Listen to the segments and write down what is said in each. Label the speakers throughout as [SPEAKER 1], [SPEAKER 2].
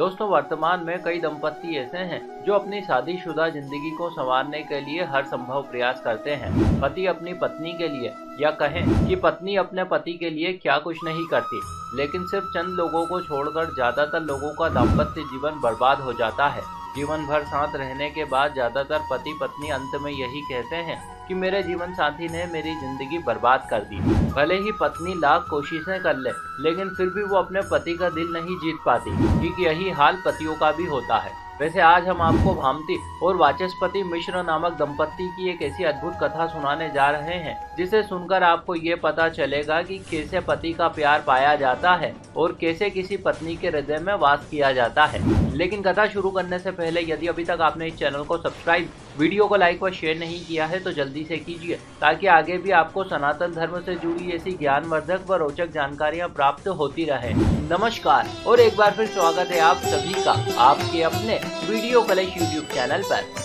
[SPEAKER 1] दोस्तों, वर्तमान में कई दंपत्ति ऐसे हैं जो अपनी शादीशुदा जिंदगी को संवारने के लिए हर संभव प्रयास करते हैं। पति अपनी पत्नी के लिए, या कहें कि पत्नी अपने पति के लिए क्या कुछ नहीं करती, लेकिन सिर्फ चंद लोगों को छोड़कर ज्यादातर लोगों का दाम्पत्य जीवन बर्बाद हो जाता है। जीवन भर साथ रहने के बाद ज्यादातर पति पत्नी अंत में यही कहते हैं कि मेरे जीवन साथी ने मेरी जिंदगी बर्बाद कर दी। भले ही पत्नी लाख कोशिशें कर ले, लेकिन फिर भी वो अपने पति का दिल नहीं जीत पाती, क्योंकि यही हाल पतियों का भी होता है। वैसे आज हम आपको भामती और वाचस्पति मिश्र नामक दंपत्ति की एक ऐसी अद्भुत कथा सुनाने जा रहे हैं, जिसे सुनकर आपको ये पता चलेगा कि कैसे पति का प्यार पाया जाता है और कैसे किसी पत्नी के हृदय में वास किया जाता है। लेकिन कथा शुरू करने से पहले यदि अभी तक आपने इस चैनल को सब्सक्राइब, वीडियो को लाइक व शेयर नहीं किया है तो जल्दी से कीजिए, ताकि आगे भी आपको सनातन धर्म से जुड़ी ऐसी ज्ञानवर्धक व रोचक जानकारियां प्राप्त होती रहे। नमस्कार और एक बार फिर स्वागत है आप सभी का आपके अपने वीडियो कलेश यूट्यूब चैनल पर।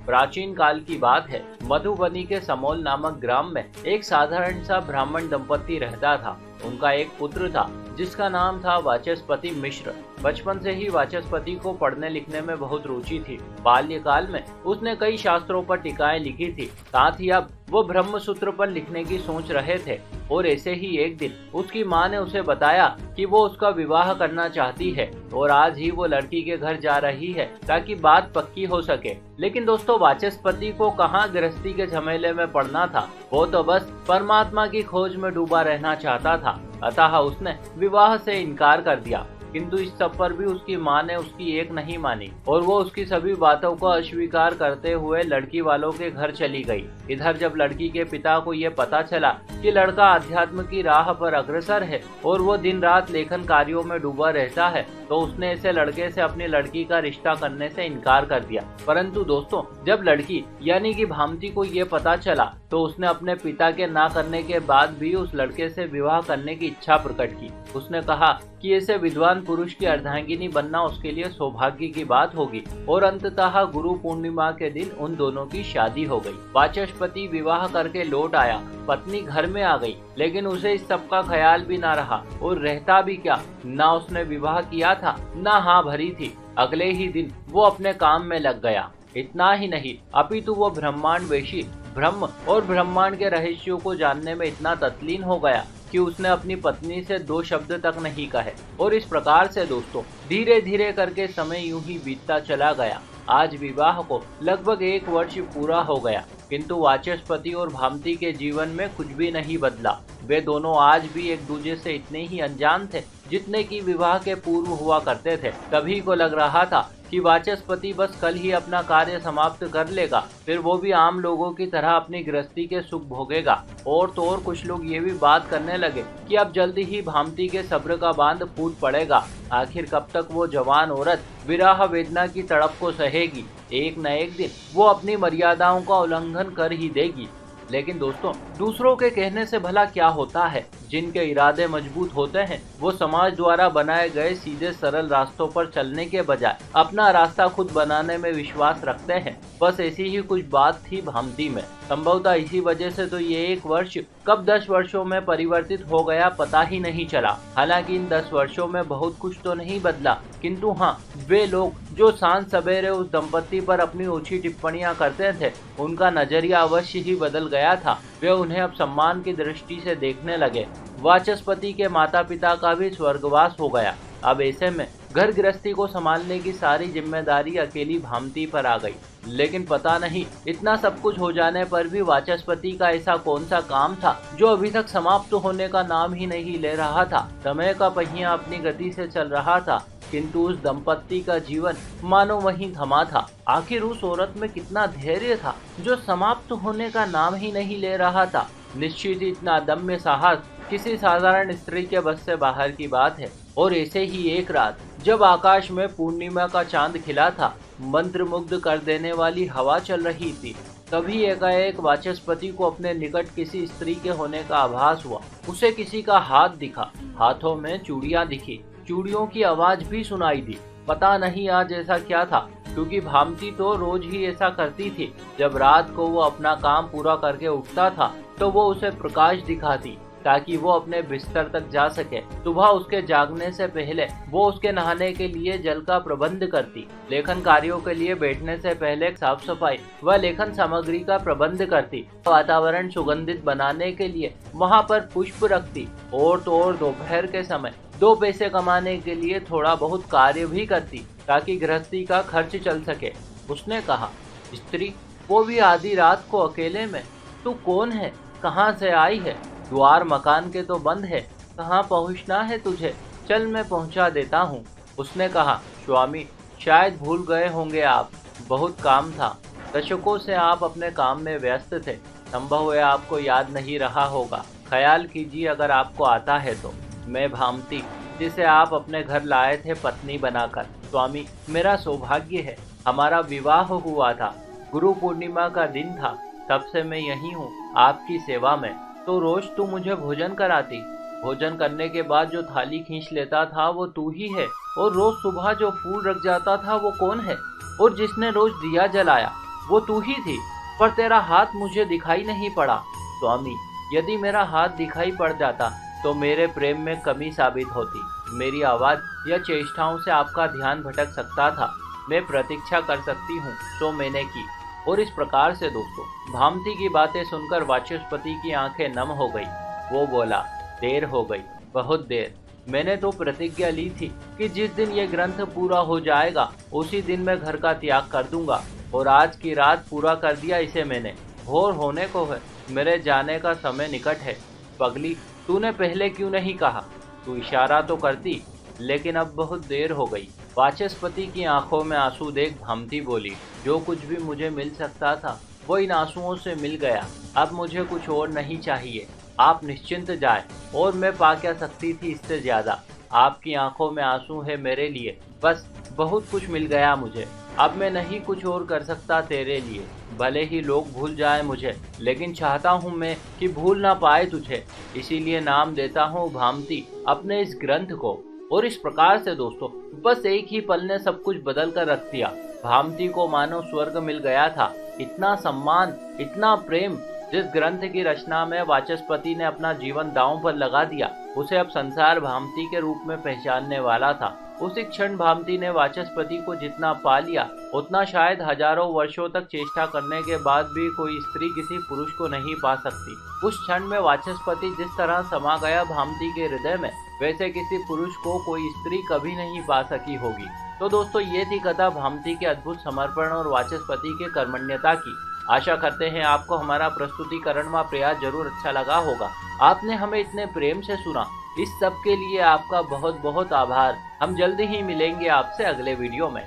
[SPEAKER 1] प्राचीन काल की बात है। मधुबनी के समोल नामक ग्राम में एक साधारण सा ब्राह्मण दंपत्ति रहता था। उनका एक पुत्र था जिसका नाम था वाचस्पति मिश्र। बचपन से ही वाचस्पति को पढ़ने लिखने में बहुत रुचि थी। बाल्यकाल में उसने कई शास्त्रों पर टीकाएं लिखी थी। साथ ही अब वो ब्रह्म सूत्र पर लिखने की सोच रहे थे। और ऐसे ही एक दिन उसकी माँ ने उसे बताया कि वो उसका विवाह करना चाहती है और आज ही वो लड़की के घर जा रही है ताकि बात पक्की हो सके। लेकिन दोस्तों, वाचस्पति को कहाँ गृहस्थी के झमेले में पड़ना था, वो तो बस परमात्मा की खोज में डूबा रहना चाहता था। अतः उसने विवाह से इनकार कर दिया। किंतु इस सब पर भी उसकी माँ ने उसकी एक नहीं मानी और वो उसकी सभी बातों को अस्वीकार करते हुए लड़की वालों के घर चली गई। इधर जब लड़की के पिता को ये पता चला कि लड़का अध्यात्म की राह पर अग्रसर है और वो दिन रात लेखन कार्यों में डूबा रहता है, तो उसने ऐसे लड़के से अपनी लड़की का रिश्ता करने से इनकार कर दिया। परंतु दोस्तों, जब लड़की यानी कि भामती को ये पता चला तो उसने अपने पिता के ना करने के बाद भी उस लड़के से विवाह करने की इच्छा प्रकट की। उसने कहा कि ऐसे विद्वान पुरुष की अर्धांगिनी बनना उसके लिए सौभाग्य की बात होगी और अंततः गुरु पूर्णिमा के दिन उन दोनों की शादी हो गई। वाचस्पति विवाह करके लौट आया। पत्नी घर में आ गई, लेकिन उसे इस सब का ख्याल भी ना रहा और रहता भी क्या, ना उसने विवाह किया था ना हाँ भरी थी। अगले ही दिन वो अपने काम में लग गया। इतना ही नहीं, अपितु वो ब्रह्मांडवेशी ब्रह्म और ब्रह्मांड के रहस्यों को जानने में इतना तल्लीन हो गया कि उसने अपनी पत्नी से दो शब्द तक नहीं कहे। और इस प्रकार से दोस्तों, धीरे धीरे करके समय यूं ही बीतता चला गया। आज विवाह को लगभग 1 वर्ष पूरा हो गया, किंतु वाचस्पति और भामती के जीवन में कुछ भी नहीं बदला। वे दोनों आज भी एक दूसरे से इतने ही अनजान थे जितने कि विवाह के पूर्व हुआ करते थे। सभी को लग रहा था कि वाचस्पति बस कल ही अपना कार्य समाप्त कर लेगा, फिर वो भी आम लोगों की तरह अपनी गृहस्थी के सुख भोगेगा। और तो और कुछ लोग ये भी बात करने लगे कि अब जल्दी ही भामती के सब्र का बांध फूट पड़ेगा। आखिर कब तक वो जवान औरत विरह वेदना की तड़प को सहेगी। एक न एक दिन वो अपनी मर्यादाओं का उल्लंघन कर ही देगी। लेकिन दोस्तों, दूसरों के कहने से भला क्या होता है। जिनके इरादे मजबूत होते हैं वो समाज द्वारा बनाए गए सीधे सरल रास्तों पर चलने के बजाय अपना रास्ता खुद बनाने में विश्वास रखते हैं। बस ऐसी ही कुछ बात थी भामती में। संभवतः इसी वजह से तो ये 1 वर्ष कब 10 वर्षों में परिवर्तित हो गया पता ही नहीं चला। हालांकि इन 10 वर्षों में बहुत कुछ तो नहीं बदला, किंतु हाँ, वे लोग जो सांझ सवेरे उस दंपत्ति पर अपनी ऊंची टिप्पणियां करते थे, उनका नजरिया अवश्य ही बदल गया था। वे उन्हें अब सम्मान की दृष्टि से देखने लगे। वाचस्पति के माता पिता का भी स्वर्गवास हो गया। अब ऐसे में घर गृहस्थी को संभालने की सारी जिम्मेदारी अकेली भामती पर आ गई। लेकिन पता नहीं, इतना सब कुछ हो जाने पर भी वाचस्पति का ऐसा कौन सा काम था जो अभी तक समाप्त होने का नाम ही नहीं ले रहा था। समय का पहिया अपनी गति से चल रहा था, किंतु उस दंपत्ति का जीवन मानो वहीं थमा था। आखिर उस औरत में कितना धैर्य था जो समाप्त होने का नाम ही नहीं ले रहा था। निश्चित ही इतना अदम्य साहस किसी साधारण स्त्री के बस से बाहर की बात है। और ऐसे ही एक रात जब आकाश में पूर्णिमा का चांद खिला था, मंत्रमुग्ध कर देने वाली हवा चल रही थी, तभी एकाएक वाचस्पति को अपने निकट किसी स्त्री के होने का आभास हुआ। उसे किसी का हाथ दिखा, हाथों में चूड़ियां दिखी, चूड़ियों की आवाज भी सुनाई दी। पता नहीं आज ऐसा क्या था, क्योंकि भामती तो रोज ही ऐसा करती थी। जब रात को वो अपना काम पूरा करके उठता था तो वो उसे प्रकाश दिखाती। ताकि वो अपने बिस्तर तक जा सके। सुबह उसके जागने से पहले वो उसके नहाने के लिए जल का प्रबंध करती, लेखन कार्यों के लिए बैठने से पहले साफ सफाई व लेखन सामग्री का प्रबंध करती, वातावरण सुगंधित बनाने के लिए वहाँ पर पुष्प रखती और तो और दोपहर के समय 2 पैसे कमाने के लिए थोड़ा बहुत कार्य भी करती ताकि गृहस्थी का खर्च चल सके। उसने कहा, स्त्री, वो भी आधी रात को अकेले में? तू कौन है? कहाँ से आई है? द्वार मकान के तो बंद है, कहाँ पहुँचना है तुझे? चल मैं पहुँचा देता हूँ। उसने कहा, स्वामी, शायद भूल गए होंगे आप, बहुत काम था। दशकों से आप अपने काम में व्यस्त थे, संभव है आपको याद नहीं रहा होगा। ख्याल कीजिए अगर आपको आता है तो। मैं भामती, जिसे आप अपने घर लाए थे पत्नी बनाकर। स्वामी, मेरा सौभाग्य है, हमारा विवाह हुआ था, गुरु पूर्णिमा का दिन था, तब से मैं यही हूँ आपकी सेवा में। तो रोज तू मुझे भोजन कराती, भोजन करने के बाद जो थाली खींच लेता था वो तू ही है, और रोज सुबह जो फूल रख जाता था वो कौन है, और जिसने रोज दिया जलाया वो तू ही थी, पर तेरा हाथ मुझे दिखाई नहीं पड़ा। स्वामी, यदि मेरा हाथ दिखाई पड़ जाता तो मेरे प्रेम में कमी साबित होती, मेरी आवाज या चेष्टाओं से आपका ध्यान भटक सकता था, मैं प्रतीक्षा कर सकती हूँ, तो मैंने की। और इस प्रकार से दोस्तों, भामती की बातें सुनकर वाचस्पति की आंखें नम हो गई। वो बोला, देर हो गई, बहुत देर। मैंने तो प्रतिज्ञा ली थी कि जिस दिन ये ग्रंथ पूरा हो जाएगा उसी दिन मैं घर का त्याग कर दूंगा, और आज की रात पूरा कर दिया इसे मैंने। भोर होने को है, मेरे जाने का समय निकट है। पगली, तूने पहले क्यों नहीं कहा? तू इशारा तो करती, लेकिन अब बहुत देर हो गई। वाचस्पति की आंखों में आंसू देख भामती बोली, जो कुछ भी मुझे मिल सकता था वो इन आंसुओं से मिल गया, अब मुझे कुछ और नहीं चाहिए। आप निश्चिंत जाए, और मैं पा क्या सकती थी इससे ज्यादा? आपकी आंखों में आंसू है मेरे लिए, बस बहुत कुछ मिल गया मुझे। अब मैं नहीं कुछ और कर सकता तेरे लिए, भले ही लोग भूल जाए मुझे, लेकिन चाहता हूँ मैं कि भूल ना पाए तुझे, इसीलिए नाम देता हूँ भामती अपने इस ग्रंथ को। और इस प्रकार से दोस्तों, बस एक ही पल ने सब कुछ बदल कर रख दिया। भामती को मानो स्वर्ग मिल गया था, इतना सम्मान, इतना प्रेम। जिस ग्रंथ की रचना में वाचस्पति ने अपना जीवन दांव पर लगा दिया, उसे अब संसार भामती के रूप में पहचानने वाला था। उसी क्षण भामती ने वाचस्पति को जितना पा लिया, उतना शायद हजारों वर्षों तक चेष्टा करने के बाद भी कोई स्त्री किसी पुरुष को नहीं पा सकती। उस क्षण में वाचस्पति जिस तरह समा गया भामती के हृदय में, वैसे किसी पुरुष को कोई स्त्री कभी नहीं पा सकी होगी। तो दोस्तों, ये थी कथा भामती के अद्भुत समर्पण और वाचस्पति के कर्मण्यता की। आशा करते हैं आपको हमारा प्रस्तुतिकरण व प्रयास जरूर अच्छा लगा होगा। आपने हमें इतने प्रेम से सुना, इस सब के लिए आपका बहुत बहुत आभार। हम जल्दी ही मिलेंगे आपसे अगले वीडियो में।